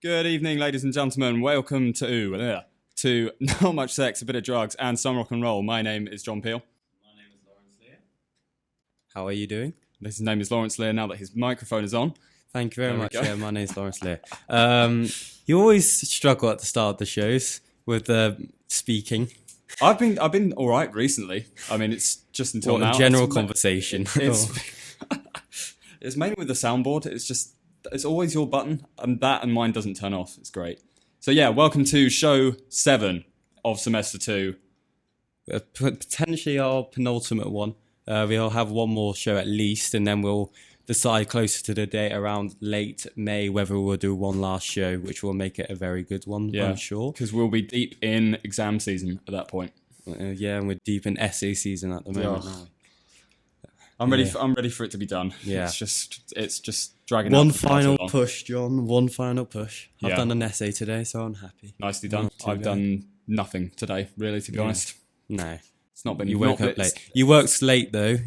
Good evening, ladies and gentlemen. Welcome to Not Much Sex, a Bit of Drugs, and Some Rock and Roll. My name is John Peel. My name is Laurence Lear. How are you doing? His name is Laurence Lear, now that his microphone is on. Thank you very much. Yeah, my name is Laurence Lear. You always struggle at the start of the shows with speaking. I've been all right recently. I mean, it's just until now. General conversation. It's mainly with the soundboard. It's always your button, and mine doesn't turn off. It's great. So yeah, welcome to show 7 of semester 2. Potentially our penultimate one. We'll have one more show at least, and then we'll decide closer to the date around late May whether we'll do one last show, which will make it a very good one, I'm sure. Because we'll be deep in exam season at that point. And we're deep in essay season at the moment now. I'm ready for it to be done. Yeah. It's just dragging one out. Final push, John. One final push. Yeah. I've done an essay today, so I'm happy. Nicely done. I've done nothing today, really, to be honest. No. It's not been. You woke up late. You worked late though.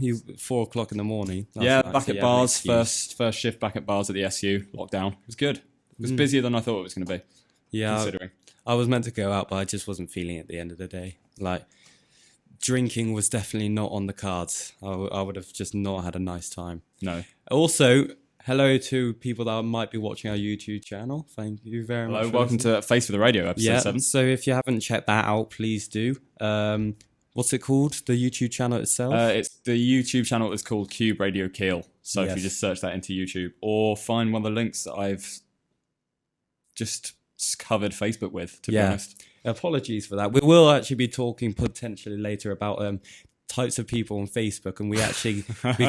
4 o'clock in the morning. Back at bars. First shift back at bars at the SU. Lockdown. It was good. It was busier than I thought it was going to be. Yeah. Considering I was meant to go out, but I just wasn't feeling it at the end of the day. Like, drinking was definitely not on the cards. I would have just not had a nice time. No. Also, hello to people that might be watching our YouTube channel. Thank you very much. Hello, welcome to Face for the Radio, episode 7. So if you haven't checked that out, please do. What's it called? The YouTube channel itself? The YouTube channel is called KUBE Radio Kiel. So if you just search that into YouTube, or find one of the links that I've just covered Facebook with, to be honest. Apologies for that. We will actually be talking potentially later about types of people on Facebook, and we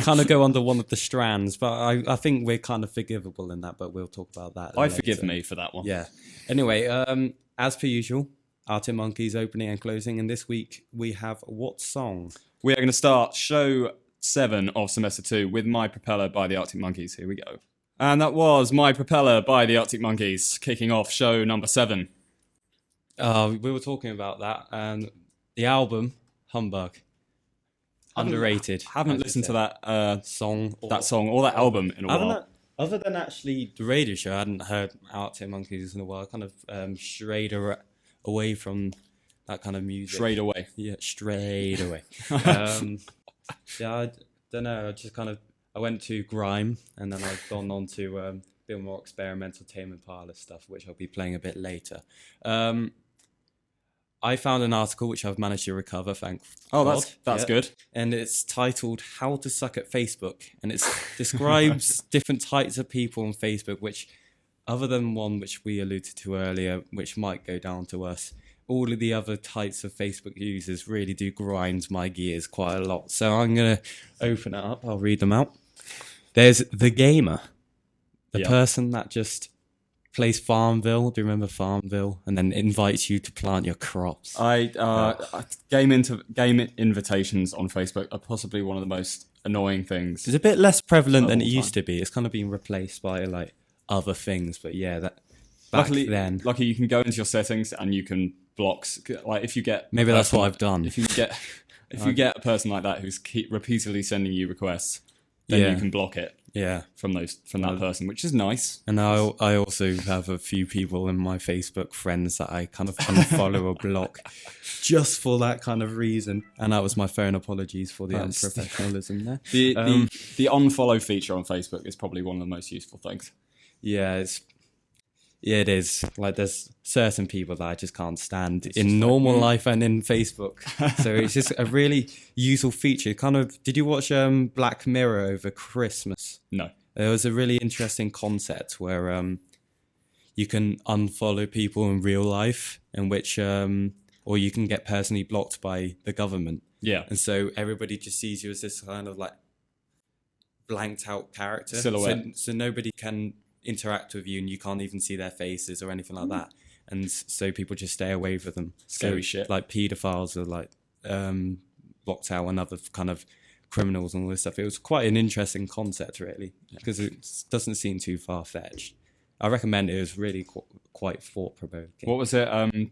kind of go under one of the strands, but I think we're kind of forgivable in that, but we'll talk about that later. Forgive me for that one. Yeah. Anyway, as per usual, Arctic Monkeys opening and closing, and this week we have what song? We are going to start show 7 of semester 2 with My Propeller by the Arctic Monkeys. Here we go. And that was My Propeller by the Arctic Monkeys, kicking off show number 7. We were talking about that, and the album Humbug, underrated. Haven't listened to that song or that album in a while. Other than actually the radio show, I hadn't heard Arctic Monkeys in a while. Kind of strayed away from that kind of music. Strayed away. Yeah, strayed away. I don't know. I went to grime, and then I've gone on to a bit more experimental Tame Impala stuff, which I'll be playing a bit later. I found an article which I've managed to recover, thank God. That's good. And it's titled How to Suck at Facebook. And it describes different types of people on Facebook, which, other than one which we alluded to earlier, which might go down to us, all of the other types of Facebook users really do grind my gears quite a lot. So I'm going to open it up. I'll read them out. There's the gamer, the person that just plays Farmville. Do you remember Farmville? And then invites you to plant your crops. Game invitations on Facebook are possibly one of the most annoying things. It's a bit less prevalent than it used to be. It's kind of been replaced by like other things. But yeah, that luckily you can go into your settings and you can block. Like if you get that's what I've done. If you get a person like that who's repeatedly sending you requests, then you can block it. Yeah, from that person, which is nice. And I also have a few people in my Facebook friends that I kind of unfollow or block just for that kind of reason. And that was my phone. Apologies for the unprofessionalism there. The unfollow feature on Facebook is probably one of the most useful things. Yeah, it is. Like, there's certain people that I just can't stand in normal life and in Facebook. So it's just a really useful feature. Did you watch Black Mirror over Christmas? No. There was a really interesting concept where you can unfollow people in real life, in which or you can get personally blocked by the government. Yeah. And so everybody just sees you as this kind of like blanked out character. Silhouette. So nobody can interact with you, and you can't even see their faces or anything like that, and so people just stay away from them. Scary shit. Like pedophiles are like blocked out, and other kind of criminals and all this stuff. It was quite an interesting concept, really, because it doesn't seem too far-fetched. I recommend it. It was really quite thought-provoking. What was it on? You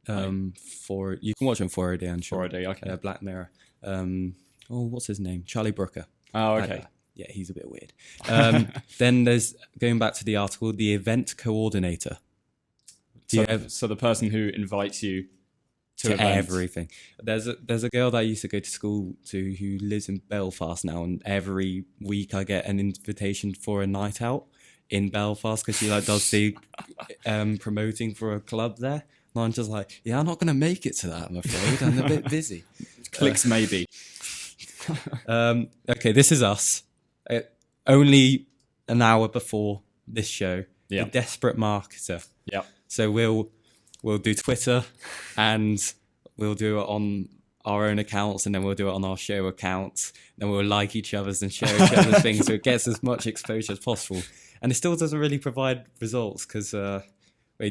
can watch it on 4OD, I'm sure. 4OD, okay. Black Mirror. What's his name? Charlie Brooker. Oh, okay. Yeah, he's a bit weird. Then there's, going back to the article, the event coordinator. So the person who invites you to everything. There's a girl that I used to go to school to who lives in Belfast now, and every week I get an invitation for a night out in Belfast because she does the promoting for a club there. And I'm just like, yeah, I'm not going to make it to that, I'm afraid. I'm a bit busy. Clicks maybe. Okay, this is us. Only an hour before this show. Yeah. The desperate marketer. Yeah. So we'll do Twitter, and we'll do it on our own accounts, and then we'll do it on our show accounts. Then we'll like each other's and share each other's things, so it gets as much exposure as possible. And it still doesn't really provide results because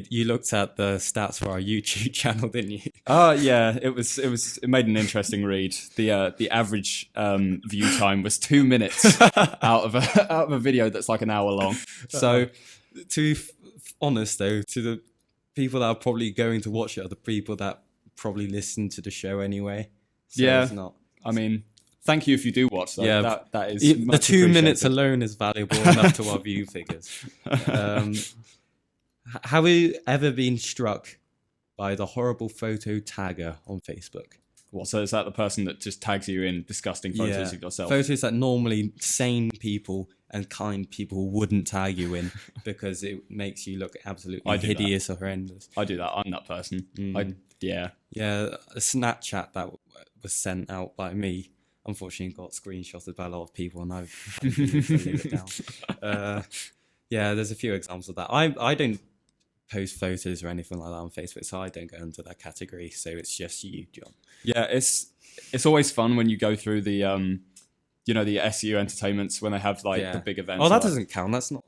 you looked at the stats for our YouTube channel, didn't you? Yeah, it made an interesting read. The average view time was 2 minutes out of a video that's like an hour long. So to be honest though, to the people that are probably going to watch it are the people that probably listen to the show anyway. So yeah, it's not. I mean, thank you if you do watch that. Yeah, that is the 2 minutes alone is valuable enough to our view figures. Have you ever been struck by the horrible photo tagger on Facebook? What? So is that the person that just tags you in disgusting photos of yourself? Photos that normally sane people and kind people wouldn't tag you in because it makes you look absolutely hideous or horrendous. I do that. I'm that person. Yeah, a Snapchat that was sent out by me unfortunately got screenshotted by a lot of people, and I've had to leave it down. There's a few examples of that. I don't post photos or anything like that on Facebook, so I don't go into that category. So it's just you, John. Yeah, it's always fun when you go through the the SU entertainments when they have the big events. Oh, that doesn't count. That's not.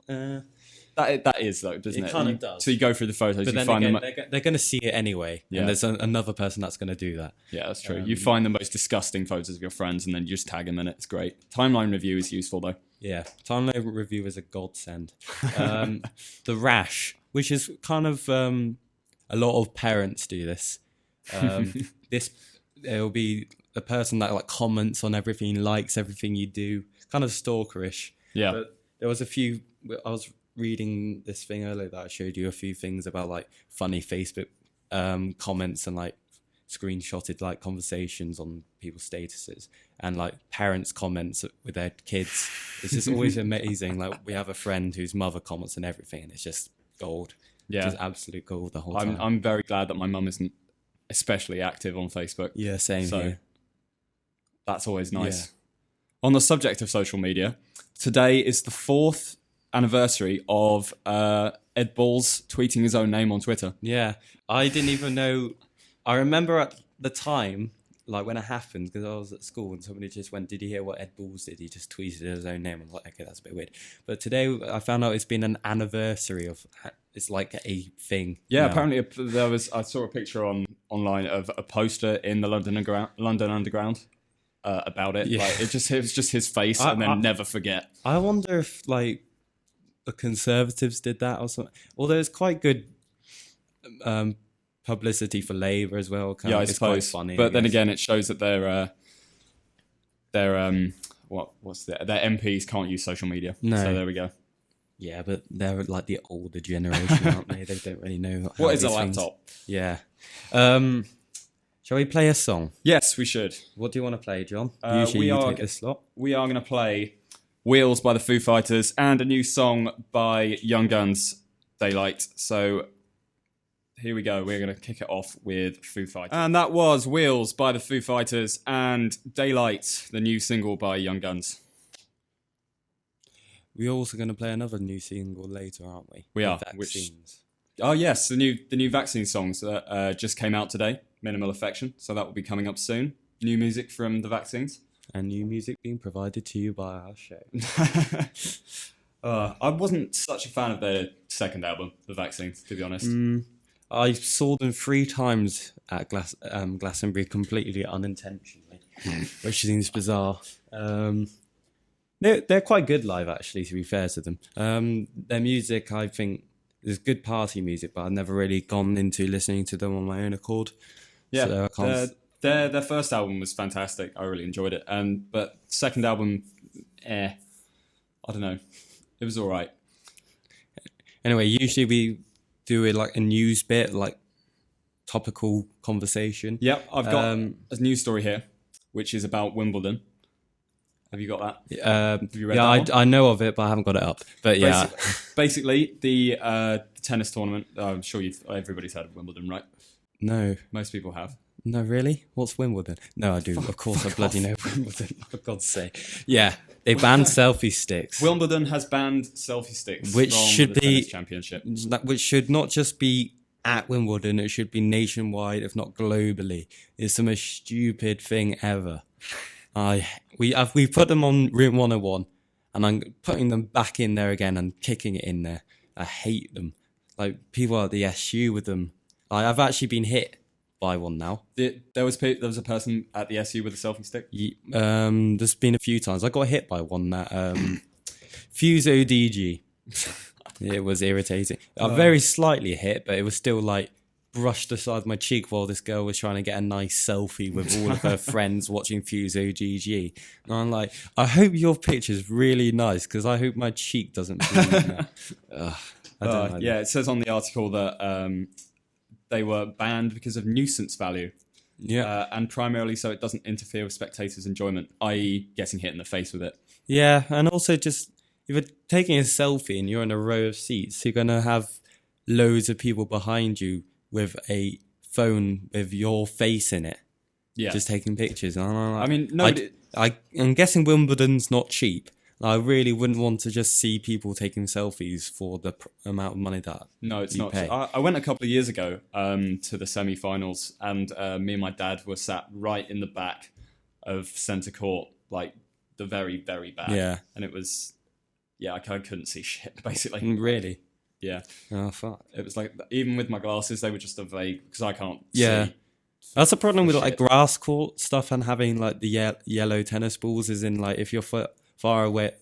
That is though, doesn't it? It kind of does. So you go through the photos, but you then find again, them. They're going to see it anyway, and there's another person that's going to do that. Yeah, that's true. You find the most disgusting photos of your friends, and then you just tag them in it. It's great. Timeline review is useful though. Yeah, timeline review is a godsend. The rash, which is kind of a lot of parents do this. It'll be the person that comments on everything, likes everything you do, kind of stalkerish. Yeah. But there was a few. I was reading this thing earlier that I showed you a few things about funny Facebook comments and screenshotted conversations on people's statuses and parents' comments with their kids. It's just always amazing. We have a friend whose mother comments and everything, and it's just gold. Yeah, just absolute gold the whole time. I'm very glad that my mum isn't especially active on Facebook. Yeah, same here. That's always nice. Yeah. On the subject of social media, today is the 4th anniversary of Ed Balls tweeting his own name on Twitter. Yeah, I didn't even know. I remember at the time, when it happened, because I was at school and somebody just went, "Did you hear what Ed Balls did? He just tweeted his own name." I was like, "Okay, that's a bit weird." But today I found out it's been an anniversary of. It's like a thing. Yeah, now. Apparently I saw a picture online of a poster in the London Underground about it. Yeah. It was just his face, and then never forget. I wonder if the Conservatives did that or something. Although it's quite good publicity for Labour as well. I suppose. It's quite funny. But then again, it shows that their MPs can't use social media. No. So there we go. Yeah, but they're the older generation, aren't they? They don't really know what is a laptop. Yeah. Shall we play a song? Yes, we should. What do you want to play, John? Usually you take this slot. We are going to play Wheels by the Foo Fighters and a new song by Young Guns, Daylight. So here we go. We're going to kick it off with Foo Fighters. And that was Wheels by the Foo Fighters and Daylight, the new single by Young Guns. We're also going to play another new single later, aren't we? We are. Vaccines. Oh yes, the new vaccine songs that just came out today. Minimal Affection. So that will be coming up soon. New music from the Vaccines. And new music being provided to you by our show. I wasn't such a fan of their second album, The Vaccines, to be honest. I saw them 3 times at Glastonbury completely unintentionally, which seems bizarre. They're quite good live, actually, to be fair to them. Their music, I think, is good party music, but I've never really gone into listening to them on my own accord. Yeah, so I can't... their first album was fantastic. I really enjoyed it. But second album, I don't know. It was all right. Anyway, usually we do it like a news bit, like topical conversation. Yep, I've got a news story here, which is about Wimbledon. Have you got that? Have you read that one? I know of it, but I haven't got it up. But yeah. Basically, the tennis tournament, I'm sure everybody's heard of Wimbledon, right? No. Most people have. No, really? What's Wimbledon? No, I do. Of course, I bloody know Wimbledon, for God's sake. Yeah, they banned selfie sticks. Wimbledon has banned selfie sticks which from should the be tennis championship. Which should not just be at Wimbledon, it should be nationwide, if not globally. It's the most stupid thing ever. We put them on Route 101, and I'm putting them back in there again and kicking it in there. I hate them. Like, people at the SU with them. I've actually been hit by one now. There was a person at the SU with a selfie stick? There's been a few times. I got hit by one that Fuse ODG. It was irritating. I very slightly hit, but it was still like brushed aside my cheek while this girl was trying to get a nice selfie with all of her friends watching Fuse OGG. And I'm like, I hope your picture's really nice because I hope my cheek doesn't bleed now. I don't know. Yeah, it says on the article that they were banned because of nuisance value. Yeah. And primarily so it doesn't interfere with spectators' enjoyment, i.e. getting hit in the face with it. Yeah, and also just, if you're taking a selfie and you're in a row of seats, you're going to have loads of people behind you with a phone with your face in it. Yeah. Just taking pictures. I mean, I'm guessing Wimbledon's not cheap. I really wouldn't want to just see people taking selfies for the amount of money that it's you not. pay. I went a couple of years ago to the semi-finals, and me and my dad were sat right in the back of centre court, like the very, very back. Yeah. And it was, I couldn't see shit, basically. Really? Yeah. Oh, fuck. It was like, even with my glasses, they were just a vague, because I can't Yeah. see. That's the problem with like grass court stuff and having like the yellow tennis balls, is in like if you're far away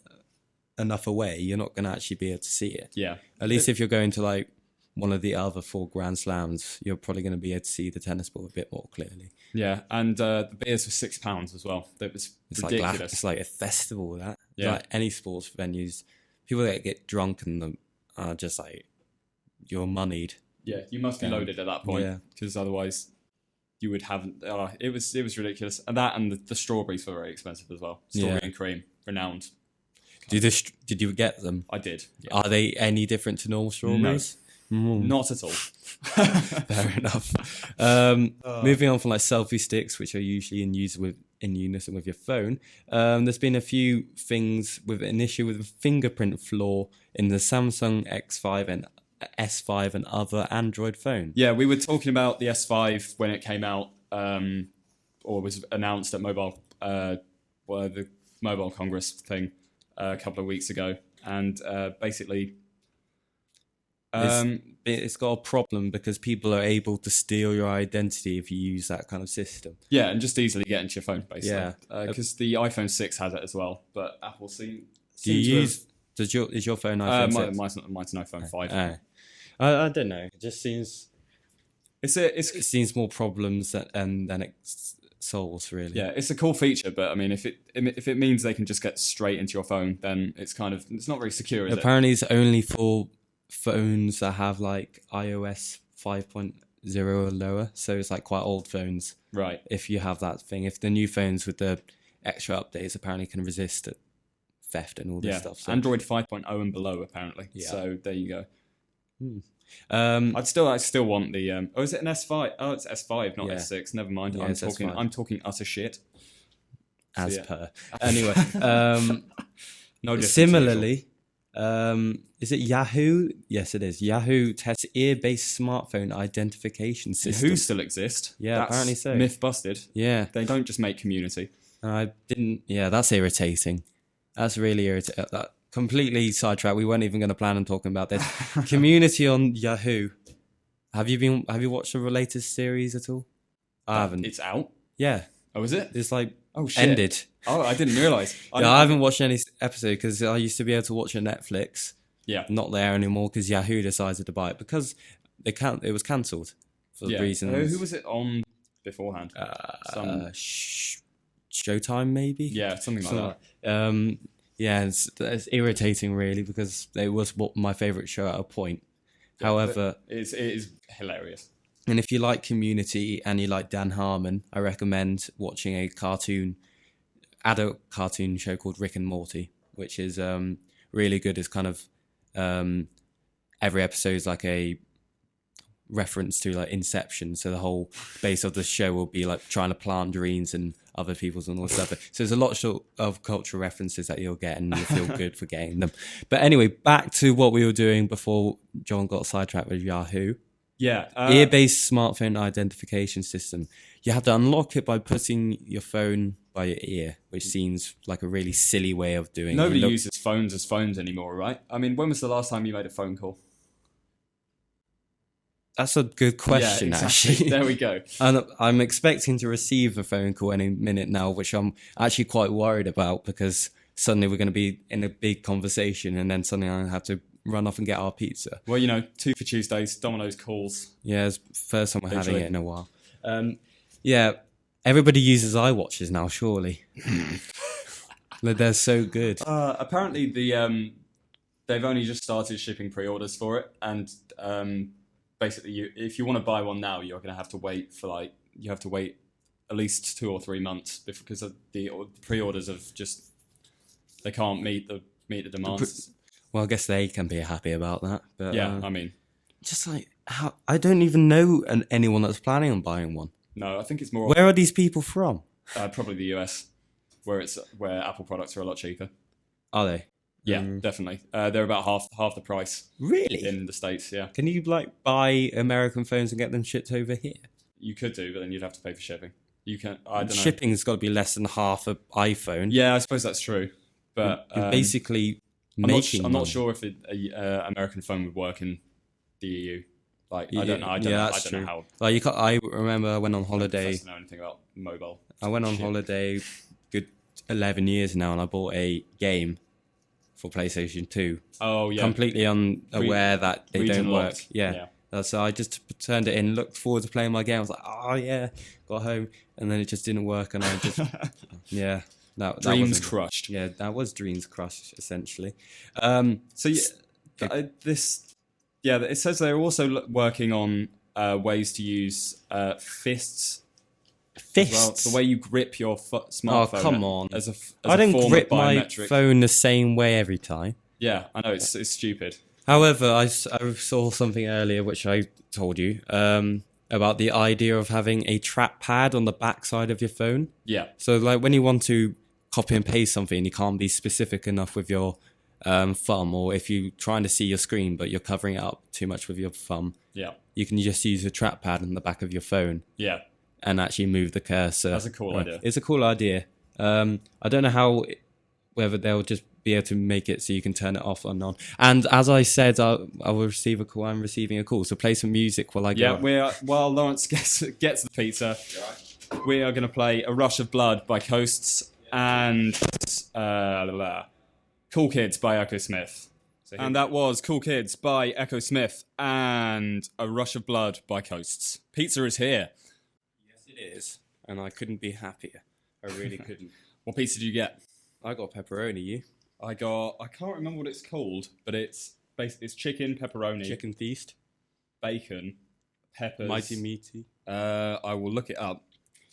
enough away, you're not going to actually be able to see it. Yeah. At least if you're going to like one of the other 4 Grand Slams, you're probably going to be able to see the tennis ball a bit more clearly. Yeah, and the beers were £6 as well. That was ridiculous. It's like a festival, that. Yeah. Like any sports venues, people that get drunk and them are just like, you're moneyed. Yeah, you must be loaded at that point, Yeah. because otherwise you would have. It was ridiculous, and that and the strawberries were very expensive as well. Strawberry and cream, renowned. Did you get them? I did. Yeah. Are they any different to normal strawberries? Not at all. Fair enough. Moving on from like selfie sticks, which are usually in unison with your phone. There's been a few things with an issue with the fingerprint flaw in the Samsung X5 and S5 and other Android phones. Yeah, we were talking about the S5 when it came out, or was announced at the Mobile Congress thing a couple of weeks ago, and basically. It's got a problem because people are able to steal your identity if you use that kind of system. Yeah, and just easily get into your phone, basically. Yeah. Because the iPhone 6 has it as well, but Apple seems is your phone iPhone 6? Mine's an iPhone 5. I don't know. It just seems... It seems more problems than it solves, really. Yeah, it's a cool feature, but I mean, if it means they can just get straight into your phone, then it's not very secure, is it? Apparently it's only for phones that have like iOS 5.0 or lower, so it's like quite old phones. Right. If you have that thing, if the new phones with the extra updates apparently can resist theft and all this stuff. So. Android 5.0 and below apparently. Yeah. So there you go. I still want the is it an S5? Oh, it's S5, not Yeah. S6. Never mind. Yeah, I'm talking utter shit. as So, yeah. per. Anyway, No difference. similarly, is it Yahoo? Yes, it is. Yahoo tests ear-based smartphone identification system. Who still exist? Yeah, That's apparently so. Myth busted. Yeah, They don't just make Community. I didn't. Yeah, that's irritating. That's really irritating. That completely sidetracked. We weren't even going to plan on talking about this. Community on Yahoo. Have you watched the latest series at all? I haven't. It's out. Yeah, Oh, is it? it's like Oh shit. ended. Oh, I didn't realise. I haven't watched any episode because I used to be able to watch on Netflix. Yeah. Not there anymore because Yahoo decided to buy it because it was cancelled for reasons. Who was it on beforehand? Some... Showtime maybe. Yeah, something like that. Yeah, it's irritating really because it was my favourite show at a point. However, it is hilarious. And if you like Community and you like Dan Harmon, I recommend watching a adult cartoon show called Rick and Morty, which is really good. It's kind of every episode is like a reference to like Inception, so the whole base of the show will be like trying to plant dreams and other people's and all stuff. So there's a lot of cultural references that you'll get, and you'll feel good for getting them. But anyway, back to what we were doing before John got sidetracked with Yahoo. Yeah, ear-based smartphone identification system. You have to unlock it by putting your phone by your ear, which seems like a really silly way of doing it. Nobody uses phones as phones anymore, right? I mean, when was the last time you made a phone call? That's a good question, yeah, exactly. Actually. There we go. And I'm expecting to receive a phone call any minute now, which I'm actually quite worried about because suddenly we're going to be in a big conversation and then suddenly I have to run off and get our pizza. Well, 2 for Tuesdays, Domino's calls. Yeah, it's the first time we're having it in a while. Yeah, everybody uses iWatches now, surely. They're so good. Apparently, they've only just started shipping pre-orders for it, and basically, if you want to buy one now, you're going to have to wait for you have to wait at least 2 or 3 months because of the pre-orders they can't meet the demands. Well, I guess they can be happy about that. But, yeah, I mean, just like I don't even know anyone that's planning on buying one. No, I think it's more. Where are these people from? Probably the US, where Apple products are a lot cheaper. Are they? Yeah, definitely. They're about half the price. Really? In the States, yeah. Can you buy American phones and get them shipped over here? You could do, but then you'd have to pay for shipping. You can. I don't know. Shipping's got to be less than half an iPhone. Yeah, I suppose that's true. But you're basically. I'm not sure if an American phone would work in the EU. I don't know. I don't know how. I remember I went on holiday. I don't know anything about mobile. I went on holiday, good 11 years now, and I bought a game for PlayStation 2. Oh yeah. Completely unaware that they don't work. Locked. Yeah. So I just turned it in, looked forward to playing my game. I was like, oh yeah, got home, and then it just didn't work, and I just yeah. Dreams crushed. Yeah, that was dreams crushed, essentially. It says they're also working on ways to use fists. Fists? Well, the way you grip your smartphone. Oh, come on. I don't grip my phone the same way every time. Yeah, I know, it's stupid. However, I saw something earlier, which I told you, about the idea of having a trackpad on the back side of your phone. Yeah. So like when you want to copy and paste something, you can't be specific enough with your thumb, or if you're trying to see your screen but you're covering it up too much with your thumb, you can just use a trackpad on the back of your phone. Yeah. And actually move the cursor. That's a cool idea. It's a cool idea. I don't know whether they'll just be able to make it so you can turn it off and on. And as I said, I will receive a call. I'm receiving a call. So play some music while I go. Yeah, while Laurence gets the pizza, we are going to play A Rush of Blood by Coasts and Cool Kids by Echo Smith. And that was Cool Kids by Echo Smith and A Rush of Blood by Coasts. Pizza is here. It is, and I couldn't be happier. I really couldn't. What pizza did you get? I got pepperoni. You? I can't remember what it's called, but it's chicken, pepperoni, chicken feast, bacon, peppers, mighty meaty. I will look it up,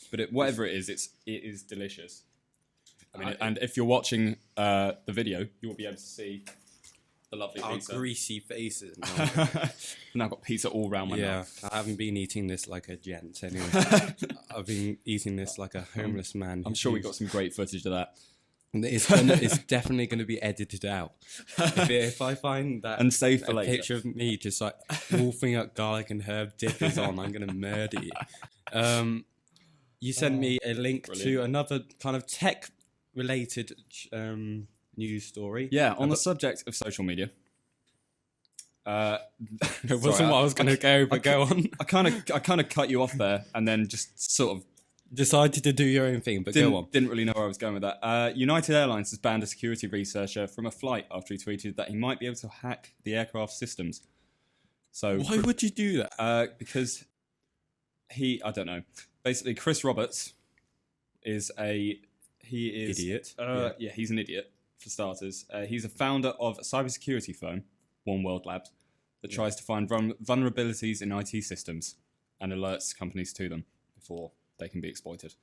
but whatever it is delicious. I mean, and if you're watching the video, you will be able to see the lovely pizza. Our greasy faces. And I've got pizza all around my mouth. I haven't been eating this like a gent anyway. I've been eating this like a homeless man. I'm sure we got some great footage of that. It's definitely going to be edited out. If I find that and save for a later. picture of me just like wolfing up garlic and herb dippers on, I'm going to murder you. You sent me a link to another kind of tech-related news story. Yeah, on the subject of social media. It wasn't what I was going to go, but go on. I kind of cut you off there, and then just sort of decided to do your own thing. But go on. Didn't really know where I was going with that. United Airlines has banned a security researcher from a flight after he tweeted that he might be able to hack the aircraft systems. So why would you do that? Because I don't know. Basically, Chris Roberts is idiot. Yeah, he's an idiot for starters. He's a founder of a cybersecurity firm, One World Labs, that tries to find vulnerabilities in IT systems and alerts companies to them before they can be exploited.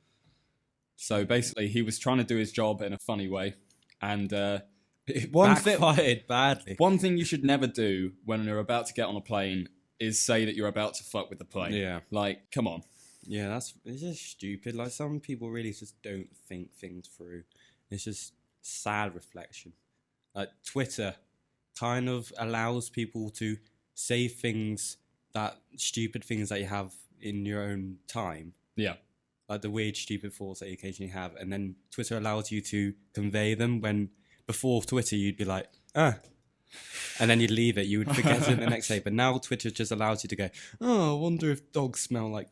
So basically, he was trying to do his job in a funny way, and it backfired badly. One thing you should never do when you're about to get on a plane is say that you're about to fuck with the plane. Yeah. Like, come on. Yeah, it's just stupid. Like, some people really just don't think things through. It's just sad reflection. Like, Twitter kind of allows people to say stupid things that you have in your own time. Yeah. Like the weird, stupid thoughts that you occasionally have. And then Twitter allows you to convey them when before Twitter you'd be like, and then you'd leave it. You would forget it the next day. But now Twitter just allows you to go, I wonder if dogs smell like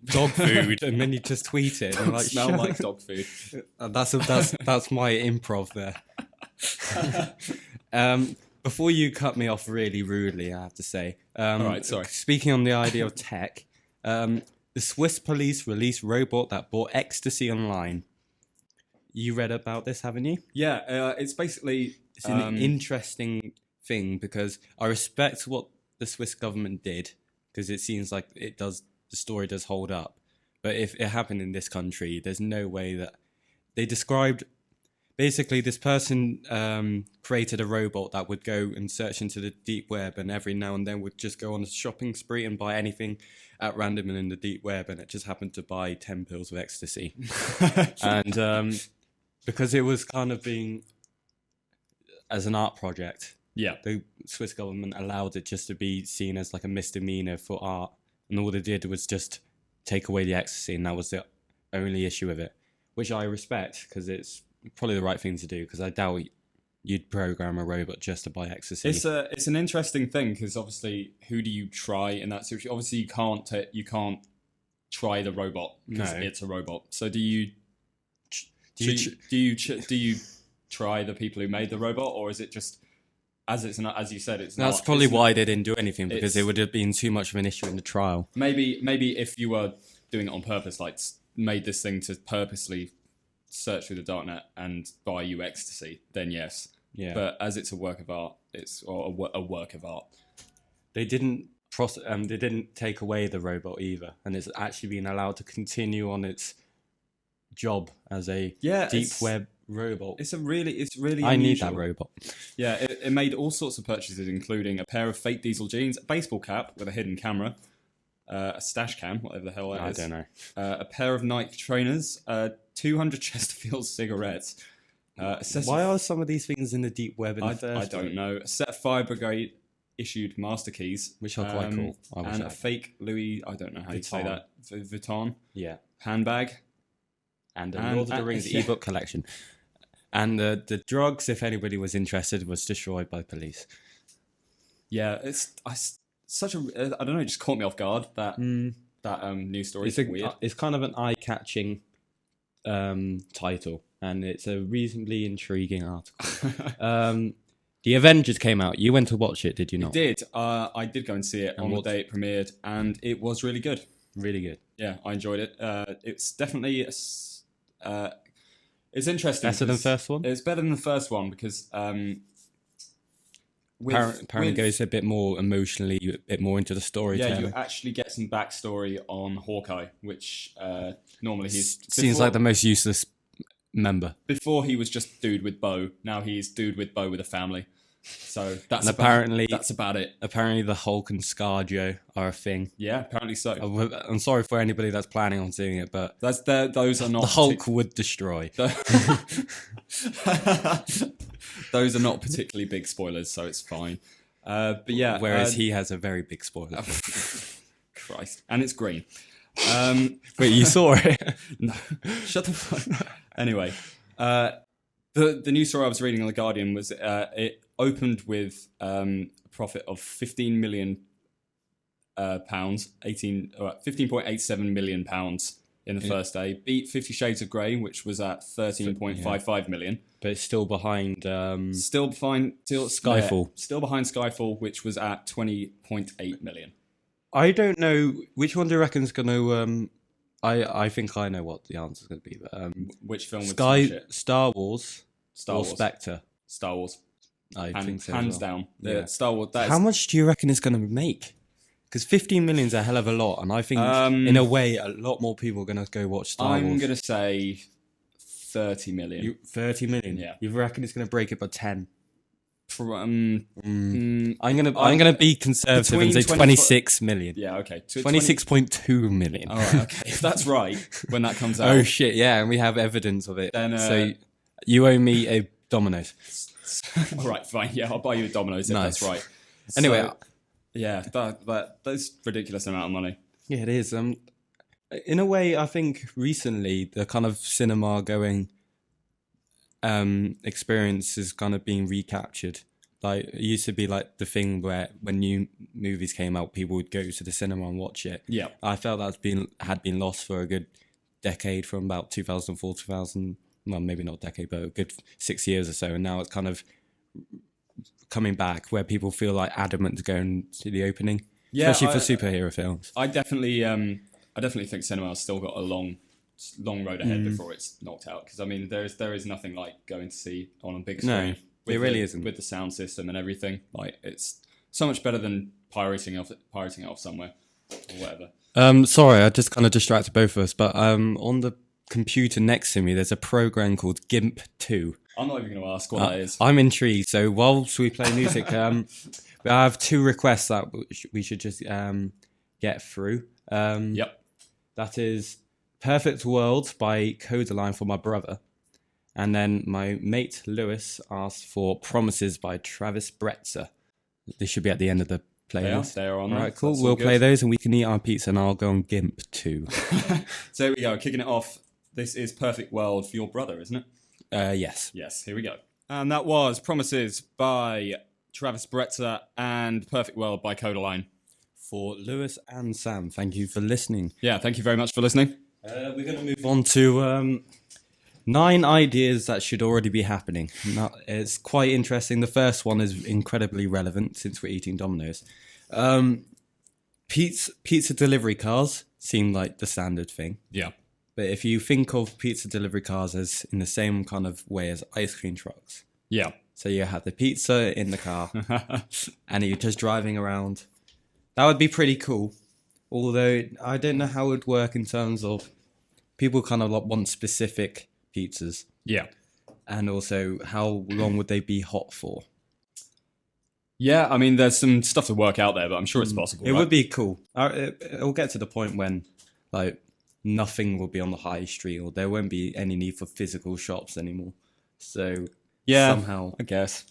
dog food. And then you just tweet it. And like, smell like dog food. That's my improv there. Before you cut me off really rudely, I have to say. All right, sorry. Speaking on the idea of tech, the Swiss police released robot that bought ecstasy online. You read about this, haven't you? Yeah, it's basically... It's an interesting thing because I respect what the Swiss government did because it seems like the story does hold up. But if it happened in this country, there's no way that... They described... Basically, this person created a robot that would go and search into the deep web and every now and then would just go on a shopping spree and buy anything at random and in the deep web, and it just happened to buy 10 pills of ecstasy. And because it was kind of being as an art project, the Swiss government allowed it just to be seen as like a misdemeanor for art, and all they did was just take away the ecstasy, and that was the only issue with it, which I respect because it's probably the right thing to do, because I doubt you'd program a robot just to buy ecstasy. It's an interesting thing because obviously, who do you try in that situation? Obviously, you can't try the robot because it's a robot. So do you try the people who made the robot, or is it just as you said? That's probably why they didn't do anything, because it would have been too much of an issue in the trial. Maybe if you were doing it on purpose, like made this thing to purposely search through the darknet and buy you ecstasy, then yes. Yeah. But as it's a work of art, a work of art. They didn't take away the robot either, and it's actually been allowed to continue on its job as a deep web robot. It's really I need that robot. Yeah, it made all sorts of purchases, including a pair of fake diesel jeans, a baseball cap with a hidden camera, a stash cam, whatever the hell that is. I don't know. A pair of Nike trainers, 200 Chesterfield cigarettes. Why are some of these things in the deep web in the first I don't know. A set of Fire Brigade issued master keys, which are quite cool. And a fake Louis, I don't know how you say that, Vuitton handbag. And a Lord of the Rings ebook collection. And the drugs, if anybody was interested, was destroyed by police. Yeah, such a, I don't know, it just caught me off guard, that news story. It's weird. It's kind of an eye-catching title, and it's a reasonably intriguing article. The Avengers came out. You went to watch it, did you not? It did. I did go and see it on the day it premiered, and it was really good. Really good. Yeah, I enjoyed it. It's definitely... it's interesting. Better than the first one? It's better than the first one because... apparently goes a bit more emotionally, a bit more into the storytelling. Yeah, you actually get some backstory on Hawkeye, which normally seems like the most useless member. Before he was just dude with bow. Now he's dude with bow with a family. So that's about it. Apparently the Hulk and ScarJo are a thing. Yeah, apparently so. I'm sorry for anybody that's planning on seeing it, but those are not... The Hulk would destroy. Those are not particularly big spoilers, so it's fine. But yeah, whereas he has a very big spoiler. Christ, and it's green. Wait, you saw it? No, shut the fuck. Anyway, the news story I was reading on The Guardian was it opened with a profit of £15 million, 15.87 million pounds in the first day. Beat 50 Shades of Grey, which was at 13.55 million. But it's still behind... Still behind Skyfall. Still behind Skyfall, which was at 20.8 million. I don't know. Which one do you reckon is going to... I think I know what the answer's going to be. But, which film would smash it? Star Wars Star or Wars. Spectre. Star Wars. I think so. Hands as well. down. Yeah. Star Wars. How much do you reckon it's going to make? Because 15 million is a hell of a lot, and I think in a way a lot more people are going to go watch Star Wars. I'm going to say 30 million. 30 million? Yeah. You reckon it's going to break it by 10? I'm I'm gonna be conservative and say 26 million. Yeah, okay. 26.2 million. All right, okay. If that's right, when that comes out. Oh shit, yeah, and we have evidence of it. Then, so you owe me a Domino's. All right, fine. Yeah, I'll buy you a Domino's if that's right. Anyway, yeah, that's ridiculous amount of money. Yeah, it is. In a way, I think recently the kind of cinema going experience is kind of being recaptured. Like it used to be like the thing where when new movies came out, people would go to the cinema and watch it. Yeah, I felt had been lost for a good decade, from about 2004 2000. Well, maybe not a decade, but a good 6 years or so. And now it's kind of coming back, where people feel like adamant to go and see the opening, especially for superhero films. I definitely think cinema's still got a long road ahead before it's knocked out. Because I mean, there is nothing like going to see on a big screen. No, it really isn't. With the sound system and everything, like it's so much better than pirating it off somewhere or whatever. Sorry, I just kind of distracted both of us. But on the computer next to me, there's a program called GIMP 2. I'm not even going to ask what that is. I'm intrigued. So whilst we play music, I have 2 requests that we should just get through. Yep. That is Perfect World by Codaline for my brother. And then my mate Lewis asked for Promises by Travis Bretzer. They should be at the end of the playlist. They are on All there. right, cool. That's We'll all good. play those and we can eat our pizza, and I'll go on GIMP 2. So here we go, kicking it off. This is Perfect World for your brother, isn't it? Yes. Yes, here we go. And that was Promises by Travis Bretzer and Perfect World by Codaline. For Lewis and Sam, thank you for listening. Yeah, thank you very much for listening. We're going to move on to 9 ideas that should already be happening. Now, it's quite interesting. The first one is incredibly relevant since we're eating Domino's. Pizza delivery cars seem like the standard thing. Yeah. But if you think of pizza delivery cars as in the same kind of way as ice cream trucks. Yeah. So you have the pizza in the car and you're just driving around. That would be pretty cool. Although I don't know how it would work in terms of people kind of like want specific pizzas. Yeah. And also how long would they be hot for? Yeah, I mean, there's some stuff to work out there, but I'm sure it's possible. It would be cool. It'll get to the point when like nothing will be on the high street, or there won't be any need for physical shops anymore. So somehow I guess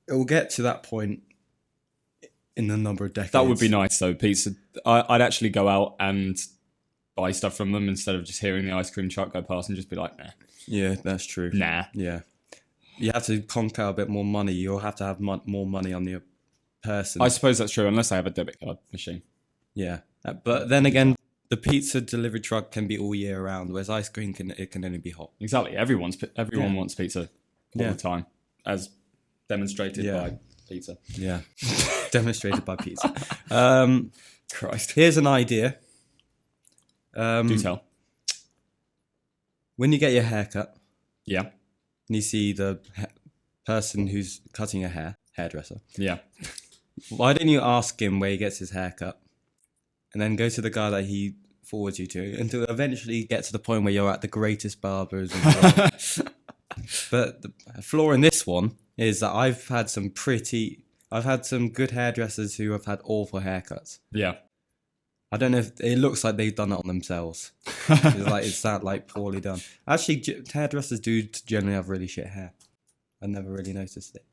it will get to that point in a number of decades. that would be nice though. Pizza. I'd actually go out and buy stuff from them instead of just hearing the ice cream truck go past and just be like, nah. Yeah, that's true. Nah. Yeah. You have to conk out a bit more money. You'll have to have more money on your person. I suppose that's true, unless I have a debit card machine. Yeah. But then again, the pizza delivery truck can be all year round, whereas ice cream can only be hot. Exactly. Everyone wants pizza all the time, as demonstrated by pizza. Yeah. Demonstrated by pizza. Christ. Here's an idea. Do tell. When you get your hair cut, Yeah. and you see the person who's cutting your hair, hairdresser, Yeah. why don't you ask him where he gets his hair cut? And then go to the guy that he forwards you to, and to eventually get to the point where you're at the greatest barbers in the world. But the flaw in this one is that I've had some good hairdressers who have had awful haircuts. Yeah. I don't know if it looks like they've done it on themselves. It's that like poorly done. Actually, hairdressers do generally have really shit hair. I never really noticed it.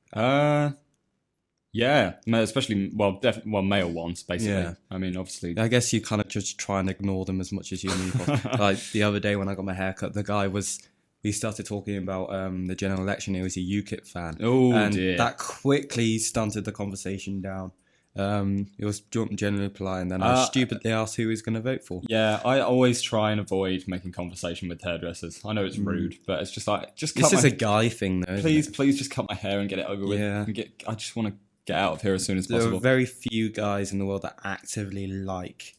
Yeah, especially male ones basically. Yeah. I mean, obviously. I guess you kind of just try and ignore them as much as you need. Like the other day when I got my haircut, the guy we started talking about the general election. He was a UKIP fan. Oh, and dear. that quickly stunted the conversation down. It was generally polite, and then I stupidly asked who he was going to vote for. Yeah, I always try and avoid making conversation with hairdressers. I know it's rude, but it's just like this is a guy thing, though. Please just cut my hair and get it over with. Yeah. I just want to get out of here as soon as There possible. are very few guys in the world that actively like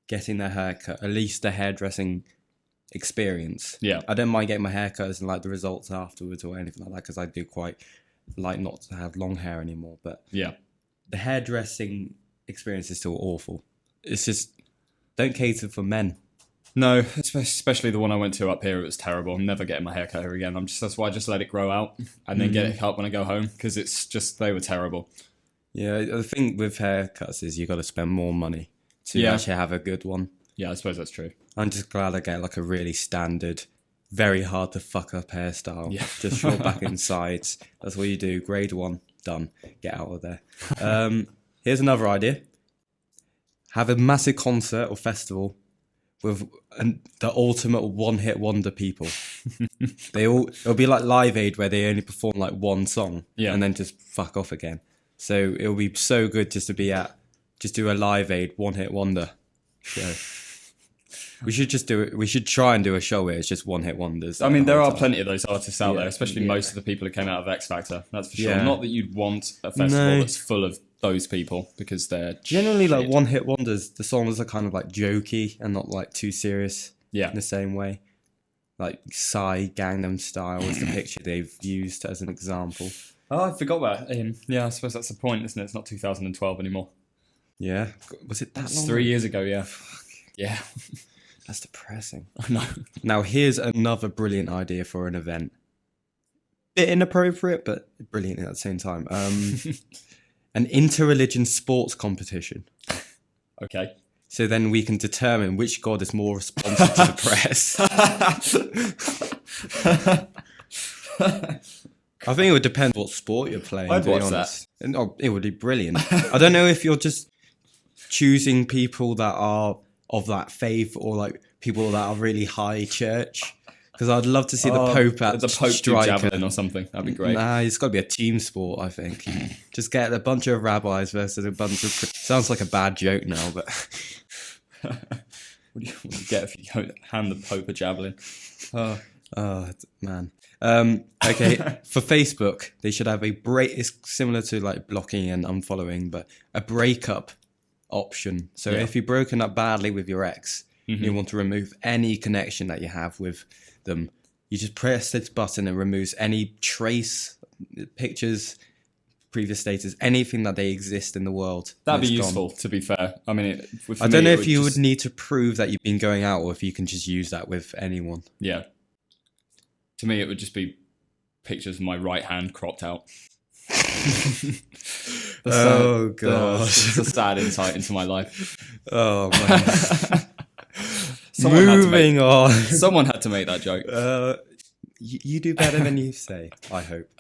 getting their hair cut. At least the hairdressing experience. Yeah. I don't mind getting my hair cut and like the results afterwards or anything like that, because I do quite like not to have long hair anymore. But Yeah. the hairdressing experience is still awful. It's just, don't cater for men. No, especially the one I went to up here. It was terrible. I'm never getting my hair cut here again. That's why I just let it grow out and then get it cut when I go home, because they were terrible. Yeah, the thing with haircuts is you got to spend more money to actually have a good one. Yeah, I suppose that's true. I'm just glad I get like a really standard, very hard to fuck up hairstyle. Yeah. Just short back and sides. That's what you do. Grade 1, done. Get out of there. Here's another idea. Have a massive concert or festival with the ultimate one-hit wonder people. It'll be like Live Aid, where they only perform like one song and then just fuck off again. So it'll be so good just to be just do a Live Aid one-hit wonder show. We should just do it. We should try and do a show where it's just one-hit wonders. I mean, there are plenty of those artists out there, especially most of the people who came out of X Factor. That's for sure. Yeah. Not that you'd want a festival that's full of those people, because they're generally like one-hit wonders. The songs are kind of like jokey and not like too serious. Yeah. In the same way, like Psy, Gangnam Style is the picture they've used as an example. Oh, I forgot about him. Yeah, I suppose that's the point, isn't it? It's not 2012 anymore. Yeah. Was it that long? It's 3 years ago, yeah. Yeah. That's depressing. I know. Now, here's another brilliant idea for an event. Bit inappropriate, but brilliant at the same time. An inter-religion sports competition. Okay. So then we can determine which god is more responsive to the press. I think it would depend what sport you're playing, I'd to be watch honest. And, it would be brilliant. I don't know if you're just choosing people that are of that faith or like people that are really high church. Because I'd love to see the Pope at the Pope do striker. javelin or something. That'd be great. Nah, it's got to be a team sport, I think. Just get a bunch of rabbis versus a bunch of... Sounds like a bad joke now, but... What do you get if you hand the Pope a javelin? Oh, man. Okay, for Facebook, they should have a break. It's similar to like blocking and unfollowing, but a breakup option. So if you've broken up badly with your ex, you want to remove any connection that you have with them, you just press this button and removes any trace, pictures, previous status, anything that they exist in the world. That'd be useful, to be fair. I mean, I don't know if you would need to prove that you've been going out or if you can just use that with anyone. Yeah. To me, it would just be pictures of my right hand cropped out. Oh, God. It's a sad insight into my life. Oh, man. Moving on. Someone had to make that joke. You do better than you say, I hope.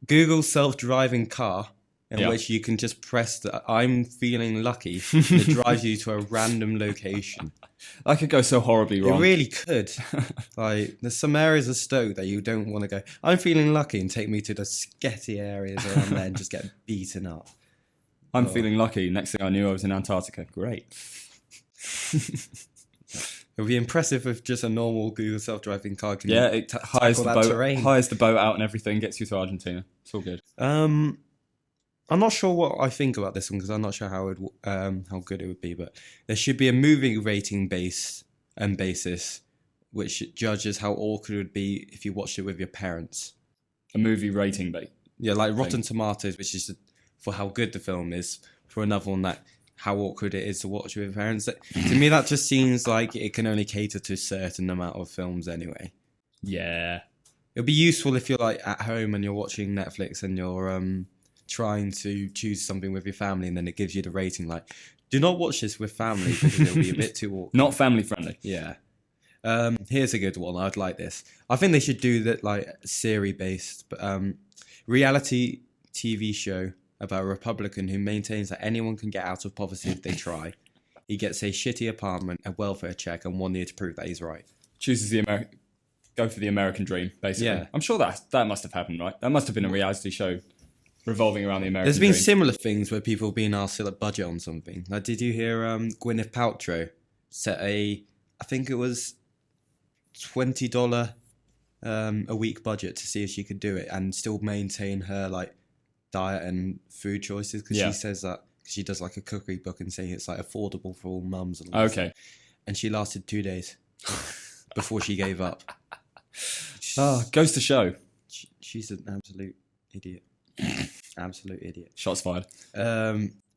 Google self-driving car, in which you can just press the I'm feeling lucky, and it drives you to a random location. That could go so horribly wrong. It really could. Like, there's some areas of Stoke that you don't want to go, I'm feeling lucky, and take me to the sketchy areas around there and just get beaten up. I'm feeling lucky. Next thing I knew, I was in Antarctica. Great. It would be impressive if just a normal Google self-driving car can it hires the boat out and everything, gets you to Argentina. It's all good. I'm not sure what I think about this one because I'm not sure how good it would be, but there should be a movie rating basis which judges how awkward it would be if you watched it with your parents. A movie rating base. Yeah, like Rotten Tomatoes, which is for how good the film is, for another one that how awkward it is to watch with your parents. To me, that just seems like it can only cater to a certain amount of films anyway. Yeah. It'll be useful if you're like at home and you're watching Netflix and you're trying to choose something with your family and then it gives you the rating like, do not watch this with family because it'll be a bit too awkward. Not family friendly. Yeah. Here's a good one. I'd like this. I think they should do that like Siri-based, but reality TV show about a Republican who maintains that anyone can get out of poverty if they try. He gets a shitty apartment, a welfare check, and 1 year to prove that he's right. Chooses go for the American dream, basically. Yeah. I'm sure that must have happened, right? That must have been a reality show revolving around the American dream. There's been similar things where people have been asked to like budget on something. Like, did you hear Gwyneth Paltrow set I think it was $20 a week budget to see if she could do it and still maintain her like diet and food choices because she says that she does like a cookery book and saying it's like affordable for all mums and all okay and she lasted 2 days before she gave up. Goes to show. She's an absolute idiot. Absolute idiot. Shots fired.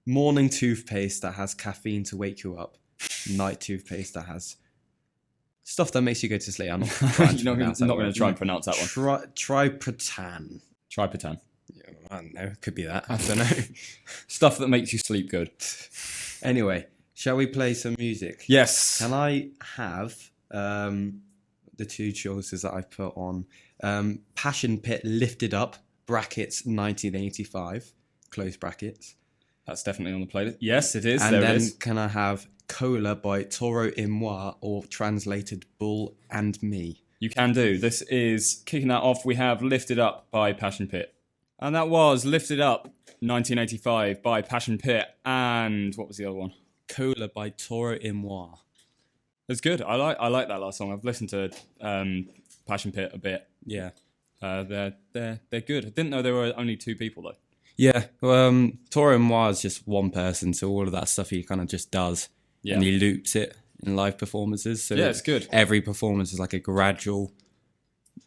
Morning toothpaste that has caffeine to wake you up. Night toothpaste that has stuff that makes you go to sleep. I'm not You're not going to try and pronounce that one. Triprotan. Triprotan. Yeah, I don't know. Could be that. I don't know. Stuff that makes you sleep good. Anyway, shall we play some music? Yes. Can I have the two choices that I put on? Passion Pit Lifted Up, brackets 1985, close brackets. That's definitely on the playlist. Yes, it is. And there then it is. can I have Cola by Toro y Moi, or translated Bull and Me? You can do. This is kicking that off. We have Lifted Up by Passion Pit. And that was Lifted Up 1985 by Passion Pit. And what was the other one? Cola by Toro y Moi. It's good. I like that last song. I've listened to Passion Pit a bit. Yeah. They're good. I didn't know there were only two people though. Yeah. Toro y Moi is just one person, so all of that stuff he kind of just does. Yeah. And he loops it in live performances. So yeah, it's good. Every performance is like a gradual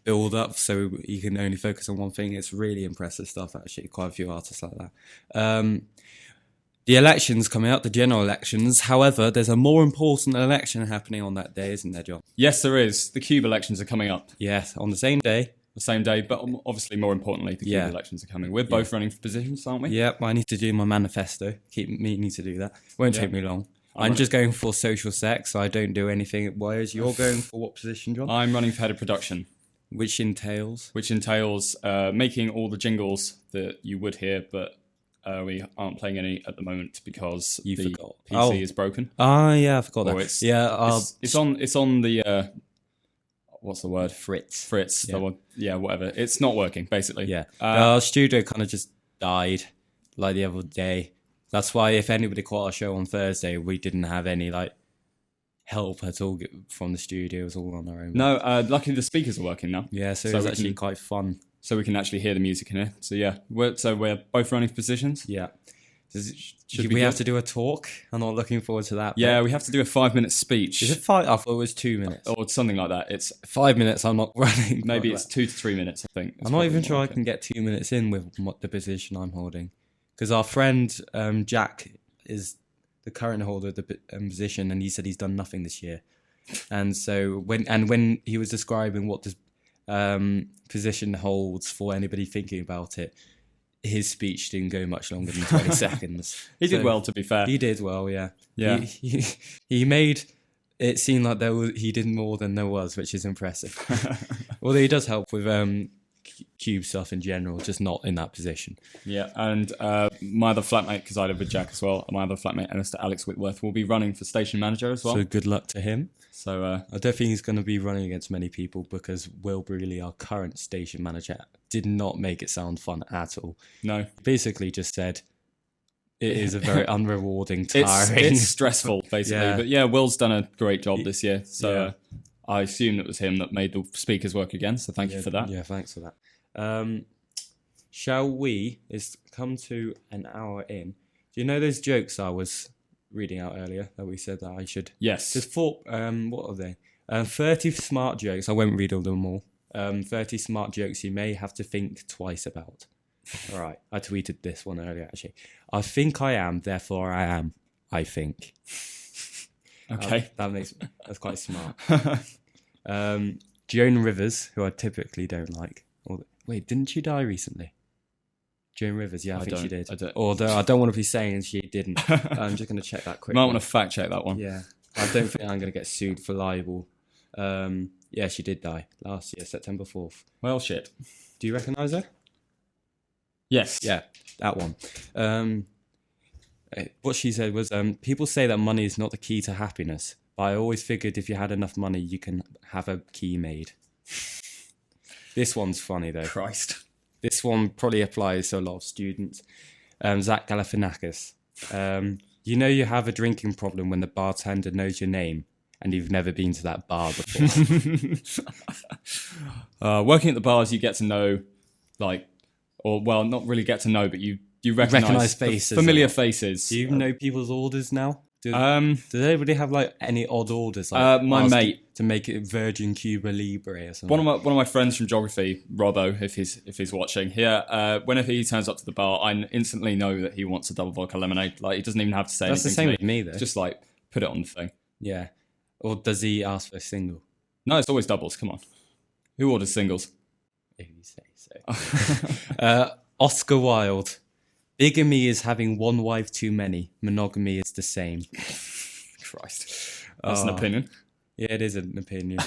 build up, so you can only focus on one thing. It's really impressive stuff, actually. Quite a few artists like that. The election's coming up, the general elections. However, there's a more important election happening on that day, isn't there, John? Yes, there is. The KUBE elections are coming up. Yes, on the same day. The same day, but obviously more importantly, the KUBE elections are coming. We're both running for positions, aren't we? Yep, I need to do my manifesto. Keep meaning to do that. Won't take me long. I'm just going for social sex, so I don't do anything. Whereas you're going for what position, John? I'm running for head of production. Which entails making all the jingles that you would hear, but we aren't playing any at the moment because the PC is broken. Oh, yeah, I forgot that. It's on the... what's the word? Fritz. Yeah. Whatever. It's not working, basically. Yeah. Our studio kind of just died like the other day. That's why if anybody caught our show on Thursday, we didn't have any like help at all from the studio. It was all on our own. No, luckily the speakers are working now. Yeah, so it's actually quite fun. So we can actually hear the music in here. So yeah, we're both running for positions. Yeah. Do we have to do a talk? I'm not looking forward to that. Yeah, we have to do a 5-minute speech. Is it 5? I thought it was 2 minutes. Or something like that. It's 5 minutes, I'm not running. Maybe it's 2 to 3 minutes, I think. I'm not even sure I can get 2 minutes in with the position I'm holding. Because our friend Jack is the current holder of the position, and he said he's done nothing this year. And so when he was describing what the position holds for anybody thinking about it, his speech didn't go much longer than 20 seconds. He did well, to be fair. He did well, yeah. Yeah. He made it seem like he did more than there was, which is impressive. Although he does help with KUBE stuff in general, just not in that position. Yeah, and my other flatmate, because I live with Jack as well, my other flatmate, Mr. Alex Whitworth, will be running for station manager as well. So good luck to him. So I don't think he's going to be running against many people because Will Brealey, our current station manager, did not make it sound fun at all. No. Basically just said it is a very unrewarding, tiring. It's stressful, basically. Yeah. But yeah, Will's done a great job this year. So I assume it was him that made the speakers work again. So thank you for that. Yeah, thanks for that. Shall we? It's come to an hour in. Do you know those jokes I was reading out earlier that we said that I should? Yes. Just what are they? 30 smart jokes. I won't read all them all. 30 smart jokes you may have to think twice about. All right. I tweeted this one earlier, actually. I think I am, therefore I am. I think. Okay. That's quite smart. Joan Rivers, who I typically don't like. Wait, didn't she die recently? Joan Rivers, yeah, I think she did. Although I don't want to be saying she didn't. I'm just going to check that quickly. Might want to fact check that one. Yeah, I don't think I'm going to get sued for libel. Yeah, she did die last year, September 4th. Well, shit. Do you recognise her? Yes. Yeah, that one. What she said was, people say that money is not the key to happiness, but I always figured if you had enough money, you can have a key made. This one's funny, though. Christ. This one probably applies to a lot of students. Zach Galifianakis. You know you have a drinking problem when the bartender knows your name and you've never been to that bar before. Working at the bars, you get to know, not really get to know, but you recognise faces. Familiar faces. Do you know people's orders now? Does anybody have like any odd orders? Like my mate to make it Virgin Cuba Libre or something. one of my friends from geography, Robbo, if he's watching here, whenever he turns up to the bar, I instantly know that he wants a double vodka lemonade. Like he doesn't even have to say That's anything. the same to me. with me though. Just like put it on the thing. Yeah. Or does he ask for a single? No, it's always doubles. Come on, who orders singles? If you say so. Oscar Wilde. Bigamy is having one wife too many. Monogamy is the same. Christ, that's an opinion. Yeah, it is an opinion.